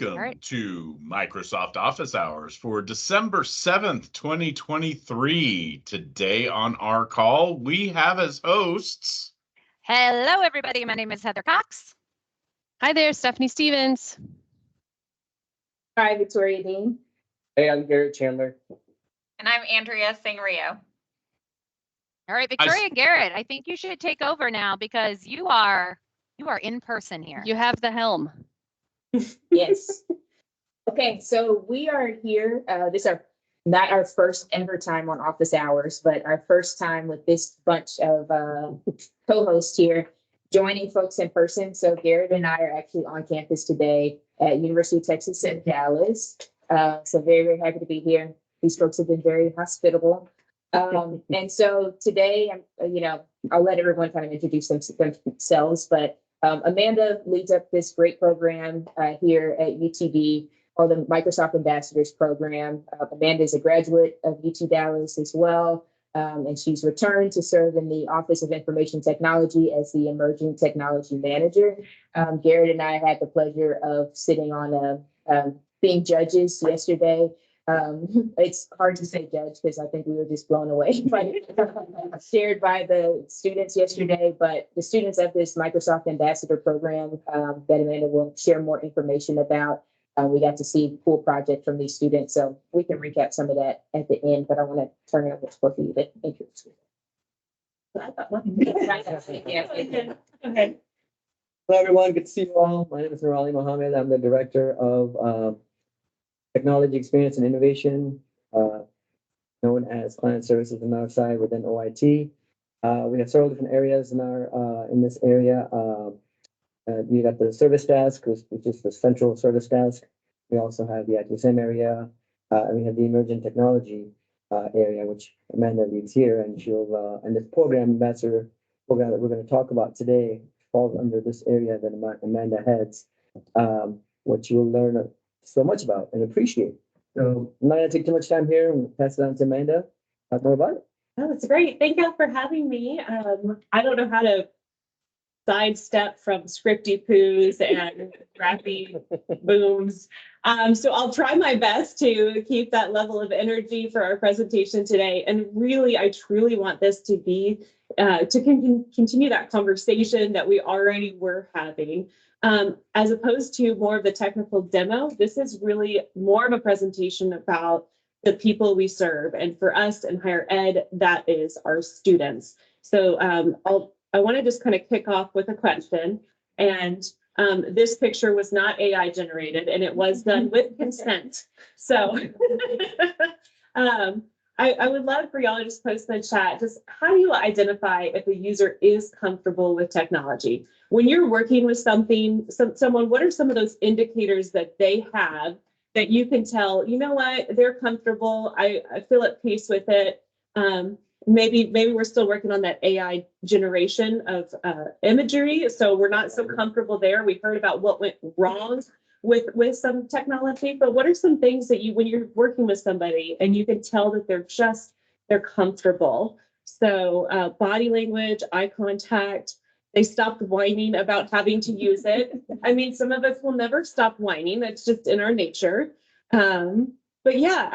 All Welcome right. to Microsoft Office Hours for December 7th, 2023. Today on our call, we have as hosts. Hello, everybody. My name is Heather Cox. Hi there, Stephanie Stevens. Hi, Victoria Dean. Hey, I'm Garrett Chandler. And I'm Andrea Sangrio. All right, Victoria and Garrett, I think you should take over now because you are in person here. You have the helm. Yes. Okay, so we are here. This is not our first ever time on Office Hours, but our first time with this bunch of co-hosts here joining folks in person. So Garrett and I are actually on campus today at University of Texas at Dallas. So very, very happy to be here. These folks have been very hospitable. And so today, I'll let everyone kind of introduce themselves, but Amanda leads up this great program here at UTD, called the Microsoft Ambassadors Program. Amanda is a graduate of UT Dallas as well, and she's returned to serve in the Office of Information Technology as the Emerging Technology Manager. Garrett and I had the pleasure of sitting on being judges yesterday. It's hard to say judge because I think we were just blown away by shared by the students yesterday, but the students of this Microsoft Ambassador Program that Amanda will share more information about. We got to see cool project from these students, so we can recap some of that at the end, but I want to turn it over to both of you to introduce Okay. Hello, everyone. Good to see you all. My name is Nurali Mohammed. I'm the Director of Technology Experience and Innovation, known as Client Services and outside within OIT. We have several different areas in this area. We got the service desk, which is the central service desk. We also have the ITSM area, and we have the emerging technology area, which Amanda leads here, and she'll and this ambassador program that we're going to talk about today falls under this area that Amanda heads, which you'll learn so much about and appreciate. So I'm not going to take too much time here. I'm going to pass it on to Amanda. Talk more about it. Oh, that's great. Thank you for having me. I don't know how to sidestep from scripty poos and rappy booms. So I'll try my best to keep that level of energy for our presentation today. And really, I truly want this to be to continue that conversation that we already were having. As opposed to more of the technical demo, this is really more of a presentation about the people we serve. And for us in higher ed, that is our students. So I want to just kind of kick off with a question. And this picture was not AI generated, and it was done with consent. So I would love for y'all to just post in the chat, just how do you identify if a user is comfortable with technology? When you're working with someone, what are some of those indicators that they have that you can tell, you know what, they're comfortable, I feel at peace with it. Maybe we're still working on that AI generation of imagery, so we're not so comfortable there. We heard about what went wrong with some technology, but what are some things that when you're working with somebody and you can tell that they're comfortable? So body language, eye contact, they stopped whining about having to use it. I mean, some of us will never stop whining. That's just in our nature. But yeah,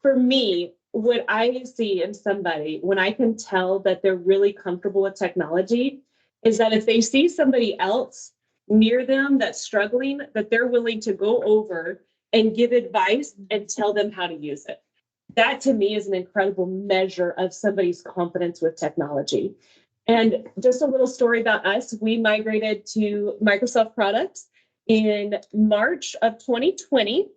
for me, what I see in somebody when I can tell that they're really comfortable with technology is that if they see somebody else near them that's struggling, that they're willing to go over and give advice and tell them how to use it. That to me is an incredible measure of somebody's confidence with technology. And just a little story about us, we migrated to Microsoft products in March of 2020.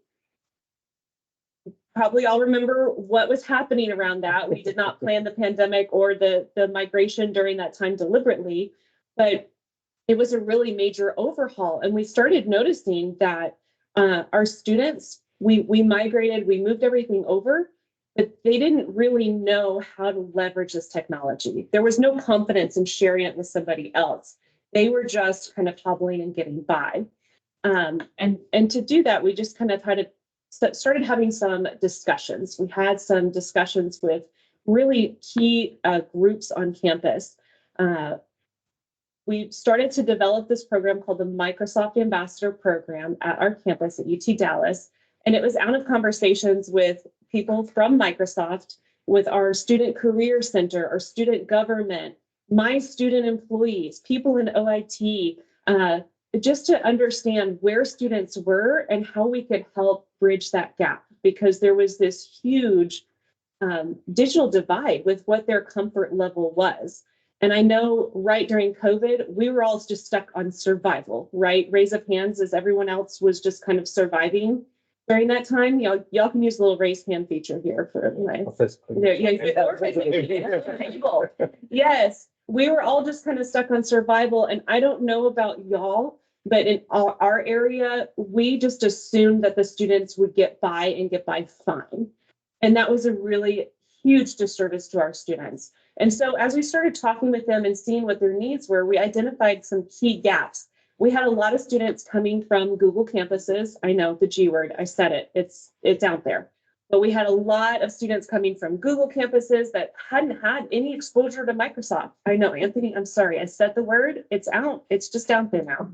Probably all remember what was happening around that. We did not plan the pandemic or the migration during that time deliberately, but it was a really major overhaul. And we started noticing that our students, we migrated, we moved everything over, but they didn't really know how to leverage this technology. There was no confidence in sharing it with somebody else. They were just kind of hobbling and getting by. And to do that, we just kind of started having some discussions. We had some discussions with really key groups on campus. we started to develop this program called the Microsoft Ambassador Program at our campus at UT Dallas. And it was out of conversations with people from Microsoft, with our Student Career Center, our student government, my student employees, people in OIT, just to understand where students were and how we could help bridge that gap, because there was this huge digital divide with what their comfort level was. And I know right during COVID, we were all just stuck on survival, right? Raise of hands as everyone else was just kind of surviving during that time. Y'all can use the little raise hand feature here for everyone. Yes, we were all just kind of stuck on survival. And I don't know about y'all, but in our area, we just assumed that the students would get by and get by fine. And that was a really huge disservice to our students. And so as we started talking with them and seeing what their needs were, we identified some key gaps. We had a lot of students coming from Google campuses. I know the G word, I said it, it's out there. But we had a lot of students coming from Google campuses that hadn't had any exposure to Microsoft. I know, Anthony, I'm sorry, I said the word, it's out, it's just out there now.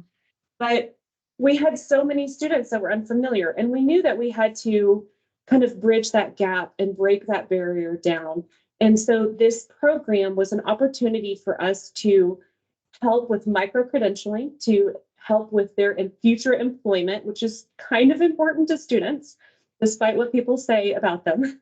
But we had so many students that were unfamiliar, and we knew that we had to kind of bridge that gap and break that barrier down. And so this program was an opportunity for us to help with micro-credentialing, to help with their future employment, which is kind of important to students, despite what people say about them.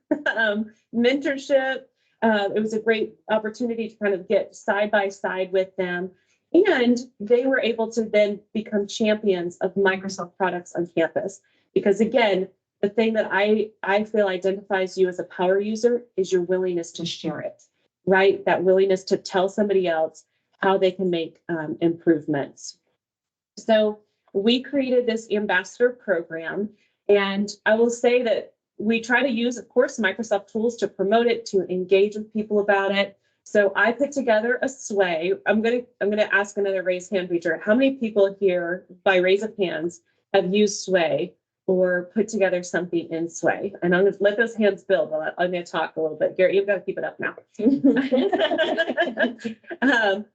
Mentorship, it was a great opportunity to kind of get side by side with them. And they were able to then become champions of Microsoft products on campus. Because again, the thing that I feel identifies you as a power user is your willingness to share it, right? That willingness to tell somebody else how they can make improvements. So we created this ambassador program, and I will say that we try to use, of course, Microsoft tools to promote it, to engage with people about it. So I put together a sway. I'm gonna ask another raise hand feature. How many people here, by raise of hands, have used Sway or put together something in Sway? And I'm gonna let those hands build. I'm gonna talk a little bit. Garrett, you've got to keep it up now.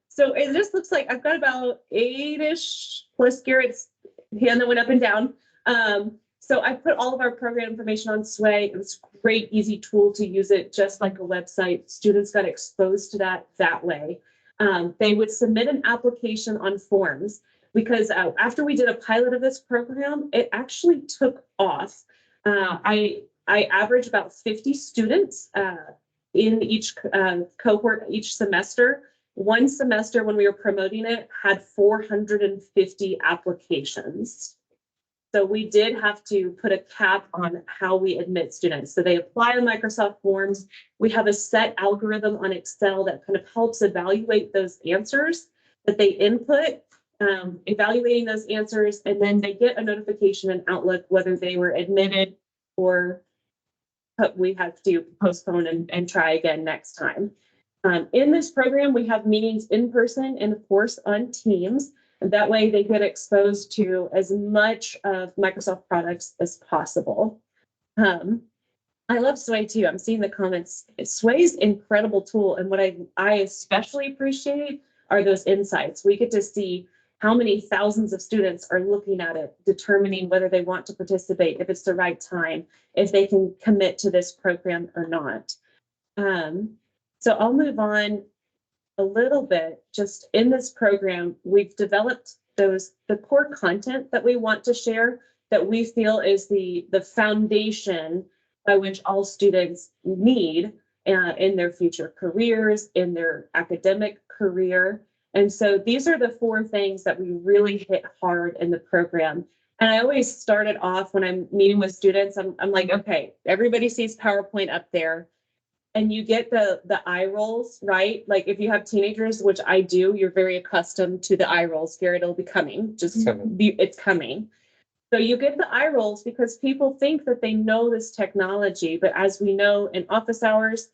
So it just looks like I've got about 8-ish plus Garrett's hand that went up and down. So I put all of our program information on Sway. It was a great, easy tool to use it just like a website. Students got exposed to that way. They would submit an application on forms, because after we did a pilot of this program, it actually took off. I averaged about 50 students in each cohort each semester. One semester when we were promoting it had 450 applications. So we did have to put a cap on how we admit students. So they apply on Microsoft Forms. We have a set algorithm on Excel that kind of helps evaluate those answers that they input, evaluating those answers, and then they get a notification in Outlook whether they were admitted or we have to postpone and try again next time. In this program, we have meetings in person and of course on Teams. And that way they get exposed to as much of Microsoft products as possible. I love Sway too. I'm seeing the comments. Sway's an incredible tool. And what I especially appreciate are those insights. We get to see how many thousands of students are looking at it, determining whether they want to participate, if it's the right time, if they can commit to this program or not. So I'll move on a little bit. Just in this program, we've developed the core content that we want to share, that we feel is the foundation by which all students need in their future careers, in their academic career. And so these are the 4 things that we really hit hard in the program. And I always start it off when I'm meeting with students, I'm like, okay, everybody sees PowerPoint up there. And you get the eye rolls, right? Like if you have teenagers, which I do, you're very accustomed to the eye rolls. Garrett, it'll be coming. It's coming. So you get the eye rolls because people think that they know this technology, but as we know in office hours,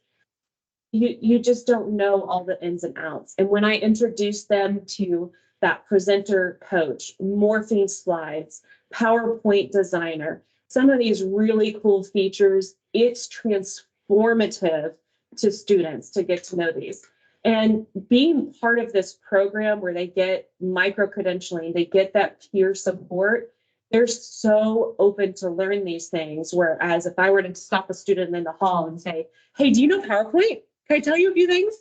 you just don't know all the ins and outs. And when I introduce them to that presenter coach, morphing slides, PowerPoint designer, some of these really cool features, it's transformative to students to get to know these. And being part of this program where they get micro-credentialing, they get that peer support, they're so open to learn these things. Whereas if I were to stop a student in the hall and say, hey, do you know PowerPoint? Can I tell you a few things?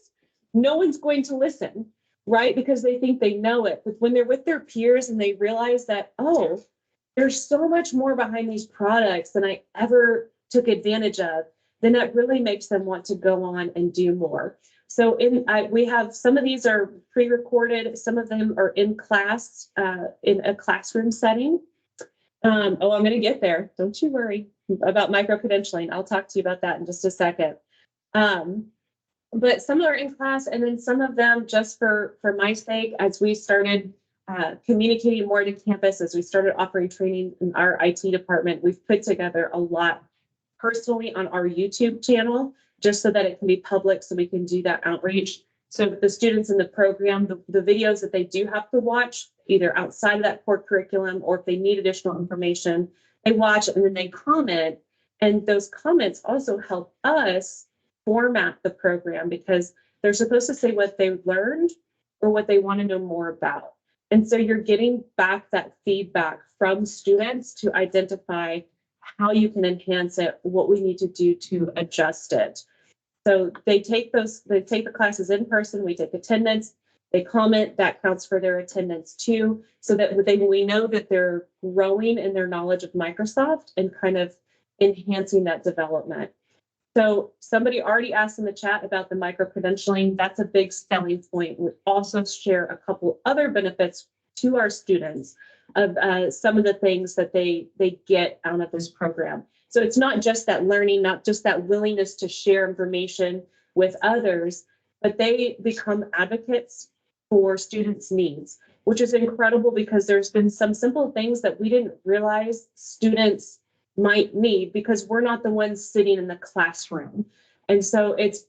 No one's going to listen, right? Because they think they know it. But when they're with their peers and they realize that, oh, there's so much more behind these products than I ever took advantage of, then that really makes them want to go on and do more. So we have some of these are pre-recorded, some of them are in class, in a classroom setting. I'm going to get there. Don't you worry about micro-credentialing. I'll talk to you about that in just a second. But some are in class, and then some of them just for my sake, as we started communicating more to campus, as we started offering training in our IT department, we've put together a lot personally on our YouTube channel, just so that it can be public, so we can do that outreach. So the students in the program, the videos that they do have to watch, either outside of that core curriculum, or if they need additional information, they watch and then they comment. And those comments also help us format the program, because they're supposed to say what they learned or what they want to know more about. And so you're getting back that feedback from students to identify how you can enhance it, what we need to do to adjust it. So they take the classes in person, we take attendance, they comment, that counts for their attendance too, so that we know that they're growing in their knowledge of Microsoft and kind of enhancing that development. So somebody already asked in the chat about the micro-credentialing. That's a big selling point. We also share a couple other benefits to our students of some of the things that they get out of this program. So it's not just that learning, not just that willingness to share information with others, but they become advocates for students' needs, which is incredible, because there's been some simple things that we didn't realize students might need, because we're not the ones sitting in the classroom. And so it's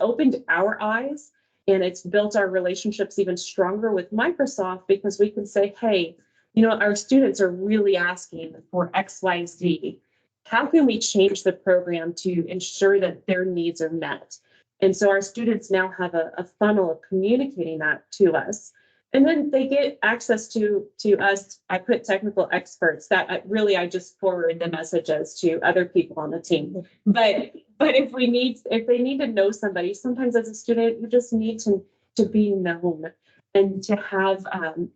opened our eyes, and it's built our relationships even stronger with Microsoft, because we can say, hey, our students are really asking for X, Y, Z. How can we change the program to ensure that their needs are met? And so our students now have a funnel of communicating that to us. And then they get access to us. I put technical experts that I just forward the messages to other people on the team. But if they need to know somebody, sometimes as a student, you just need to be known and to have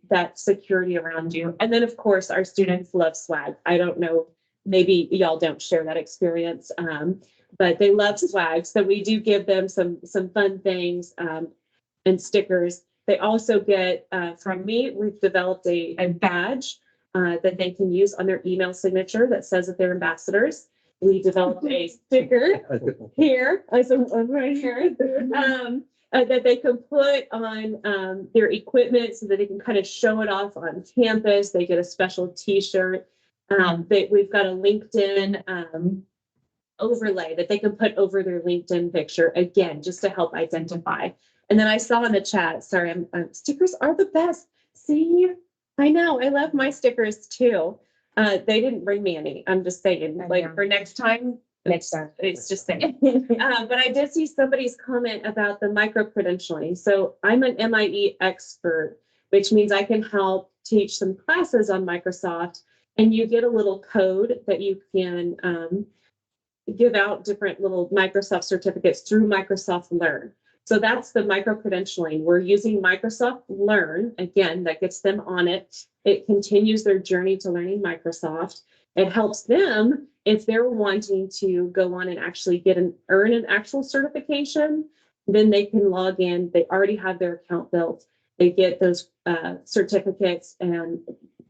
that security around you. And then of course, our students love swag. I don't know, maybe y'all don't share that experience, but they love swag. So we do give them some fun things and stickers. They also get, from me, we've developed a badge that they can use on their email signature that says that they're ambassadors. We developed a sticker here, right here, that they can put on their equipment so that they can kind of show it off on campus. They get a special T-shirt. We've got a LinkedIn overlay that they can put over their LinkedIn picture, again, just to help identify. And then I saw in the chat, sorry, stickers are the best. See, I know, I love my stickers too. They didn't bring me any. I'm just saying, like for next time. It's just saying. But I did see somebody's comment about the micro-credentialing. So I'm an MIE expert, which means I can help teach some classes on Microsoft, and you get a little code that you can give out different little Microsoft certificates through Microsoft Learn. So that's the micro-credentialing. We're using Microsoft Learn. Again, that gets them on it. It continues their journey to learning Microsoft. It helps them if they're wanting to go on and actually earn an actual certification, then they can log in. They already have their account built. They get those certificates, and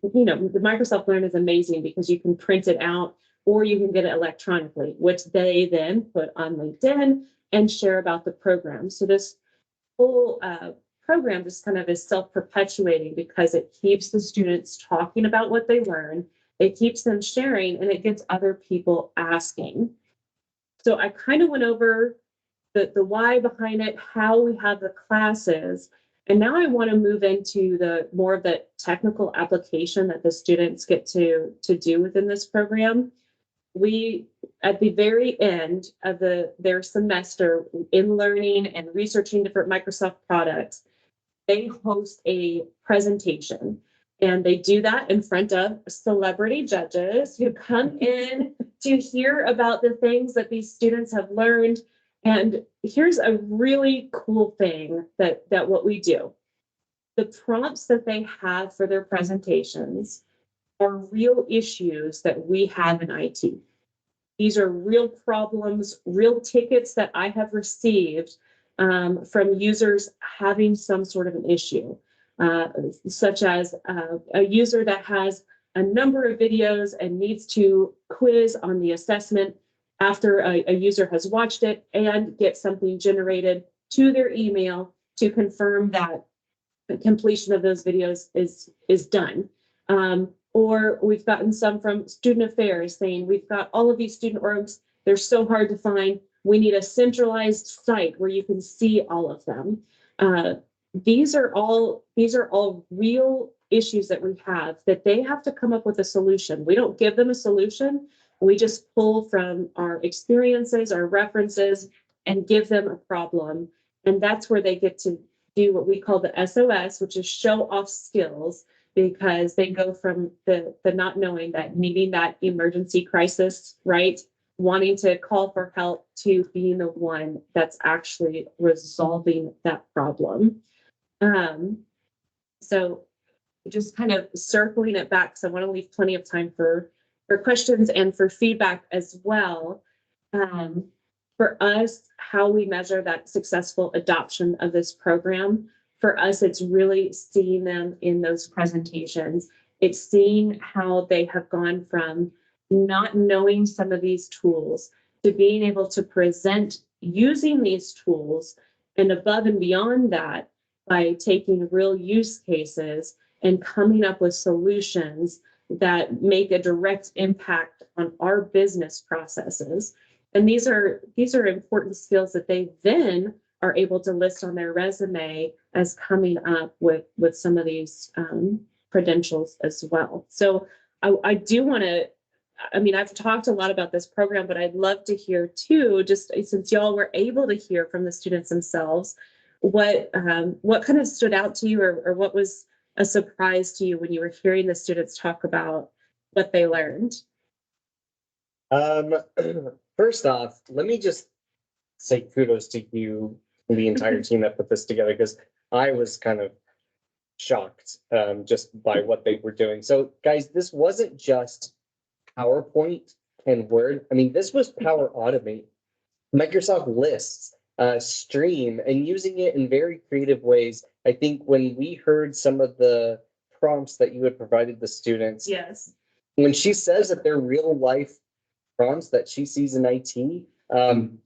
the Microsoft Learn is amazing because you can print it out or you can get it electronically, which they then put on LinkedIn and share about the program. So this whole program just kind of is self-perpetuating because it keeps the students talking about what they learn. It keeps them sharing, and it gets other people asking. So I kind of went over the why behind it, how we have the classes, and now I want to move into the more of the technical application that the students get to do within this program. we, at the very end of their semester in learning and researching different Microsoft products, they host a presentation. And they do that in front of celebrity judges who come in to hear about the things that these students have learned. And here's a really cool thing that what we do. The prompts that they have for their presentations are real issues that we have in IT. These are real problems, real tickets that I have received from users having some sort of an issue, such as a user that has a number of videos and needs to quiz on the assessment after a user has watched it and get something generated to their email to confirm that the completion of those videos is done. Or we've gotten some from student affairs saying, we've got all of these student orgs, they're so hard to find. We need a centralized site where you can see all of them. These are all real issues that we have that they have to come up with a solution. We don't give them a solution. We just pull from our experiences, our references, and give them a problem. And that's where they get to do what we call the SOS, which is show off skills, because they go from the not knowing, that needing that emergency crisis, right? Wanting to call for help, to being the one that's actually resolving that problem. So just kind of circling it back, so I want to leave plenty of time for questions and for feedback as well. For us, how we measure that successful adoption of this program, for us, it's really seeing them in those presentations. It's seeing how they have gone from not knowing some of these tools to being able to present using these tools, and above and beyond that, by taking real use cases and coming up with solutions that make a direct impact on our business processes. And these are important skills that they then are able to list on their resume as coming up with some of these credentials as well. So I do want to, I mean, I've talked a lot about this program, but I'd love to hear too, just since y'all were able to hear from the students themselves, what kind of stood out to you, or what was a surprise to you when you were hearing the students talk about what they learned? First off, let me just say kudos to you and the entire team that put this together, because I was kind of shocked just by what they were doing. So guys, this wasn't just PowerPoint and Word. I mean, this was Power Automate, Microsoft Lists, Stream, and using it in very creative ways. I think when we heard some of the prompts that you had provided the students, Yes. when she says that they're real life prompts that she sees in IT,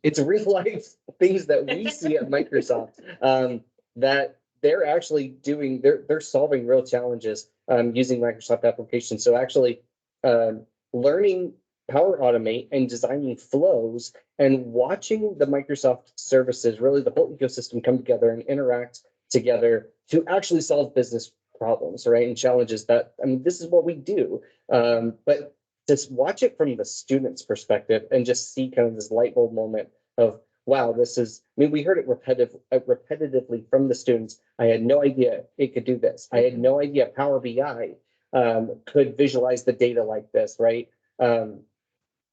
it's real life things that we see at Microsoft, that they're actually doing, they're solving real challenges using Microsoft applications. So actually learning Power Automate and designing flows and watching the Microsoft services, really the whole ecosystem, come together and interact together to actually solve business problems, right? And challenges that, I mean, this is what we do. But just watch it from the student's perspective and just see kind of this light bulb moment of, wow, this is, I mean, we heard it repetitively from the students. I had no idea it could do this. I had no idea Power BI could visualize the data like this, right?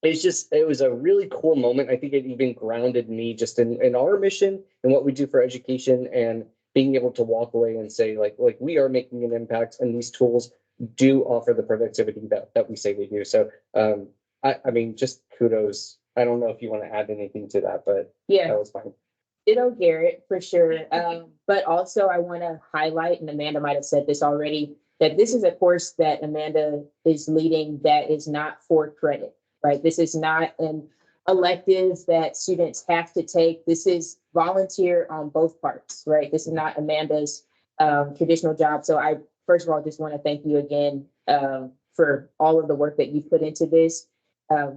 It was a really cool moment. I think it even grounded me just in our mission and what we do for education, and being able to walk away and say, like we are making an impact, and these tools do offer the productivity that we say we do. So I mean, just kudos. I don't know if you want to add anything to that, but Yeah, that was fine. ditto Garrett for sure. But also I want to highlight, and Amanda might have said this already, that this is a course that Amanda is leading that is not for credit, right? This is not an elective that students have to take. This is volunteer on both parts, right? This is not Amanda's traditional job. So I, first of all, just want to thank you again for all of the work that you put into this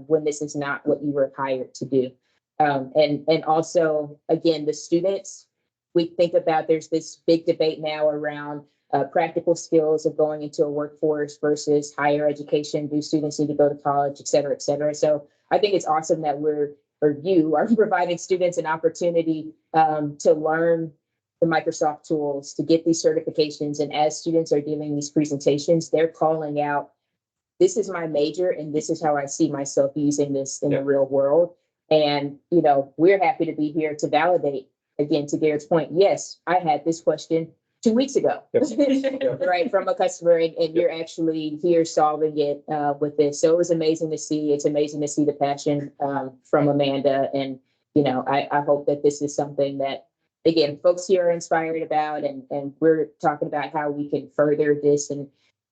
when this is not what you were hired to do. And also, again, the students, we think about, there's this big debate now around practical skills of going into a workforce versus higher education. Do students need to go to college, et cetera, et cetera. So I think it's awesome that you are providing students an opportunity to learn the Microsoft tools, to get these certifications. And as students are giving these presentations, they're calling out, this is my major and this is how I see myself using this in the real world. And, you know, we're happy to be here to validate, again, to Garrett's point. Yes, I had this question 2 weeks ago, right, from a customer, and you're actually here solving it with this. So it was amazing to see. It's amazing to see the passion from Amanda. And, you know, I hope that this is something that, again, folks here are inspired about, and we're talking about how we can further this and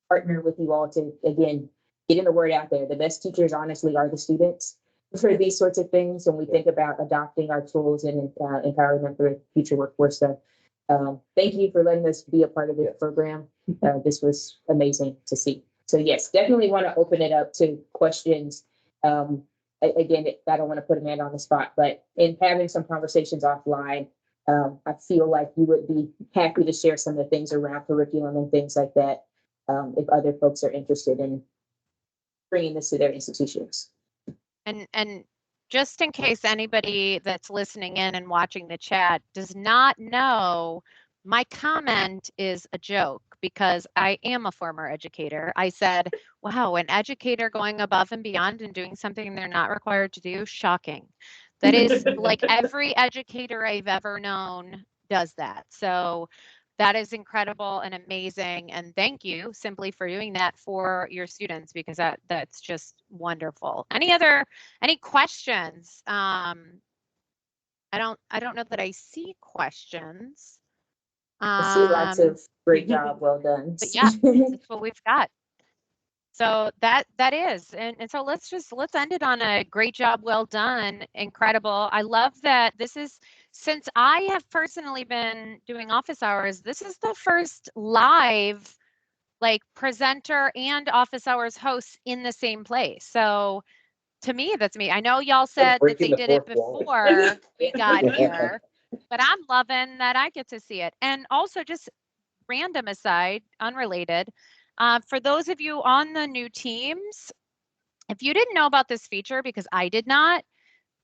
partner with you all to, again, getting the word out there. The best teachers, honestly, are the students for these sorts of things. When we think about adopting our tools and empowering them for the future workforce stuff. Thank you for letting us be a part of this program. This was amazing to see. So yes, definitely want to open it up to questions. Again, I don't want to put Amanda on the spot, but in having some conversations offline, I feel like you would be happy to share some of the things around curriculum and things like that, if other folks are interested in bringing this to their institutions. And just in case anybody that's listening in and watching the chat does not know, my comment is a joke because I am a former educator. I said, wow, an educator going above and beyond and doing something they're not required to do, shocking. That is like every educator I've ever known does that. So that is incredible and amazing. And thank you simply for doing that for your students, because that's just wonderful. Any questions? I don't know that I see questions. I see lots of great job, well done. But yeah, that's what we've got. So that is, and so let's end it on a great job, well done, incredible. I love that this is, since I have personally been doing office hours, this is the first live like presenter and office hours hosts in the same place. So to me, that's me. I know y'all said that they did it before we got here, but I'm loving that I get to see it. And also, just random aside, unrelated, for those of you on the new teams, if you didn't know about this feature, because I did not,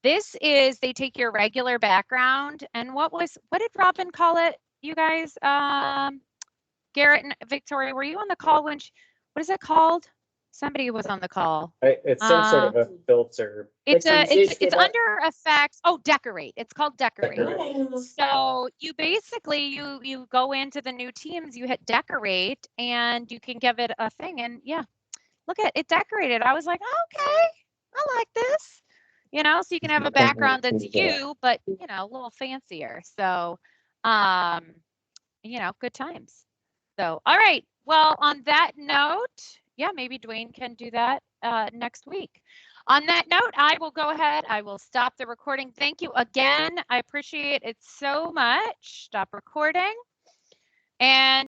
this is, they take your regular background and what did Robin call it, you guys? Garrett and Victoria, were you on the call when what is it called? Somebody was on the call. It's some sort of a filter. It's under effects. Oh, decorate. It's called decorate. So you basically, you go into the new teams, you hit decorate, and you can give it a thing. And yeah, look at it decorated. I was like, okay, I like this. You know, so you can have a background that's you, but you know, a little fancier. So, you know, good times. So, all right. Well, on that note, yeah, maybe Dwayne can do that next week. On that note, I will go ahead. I will stop the recording. Thank you again. I appreciate it so much. Stop recording. And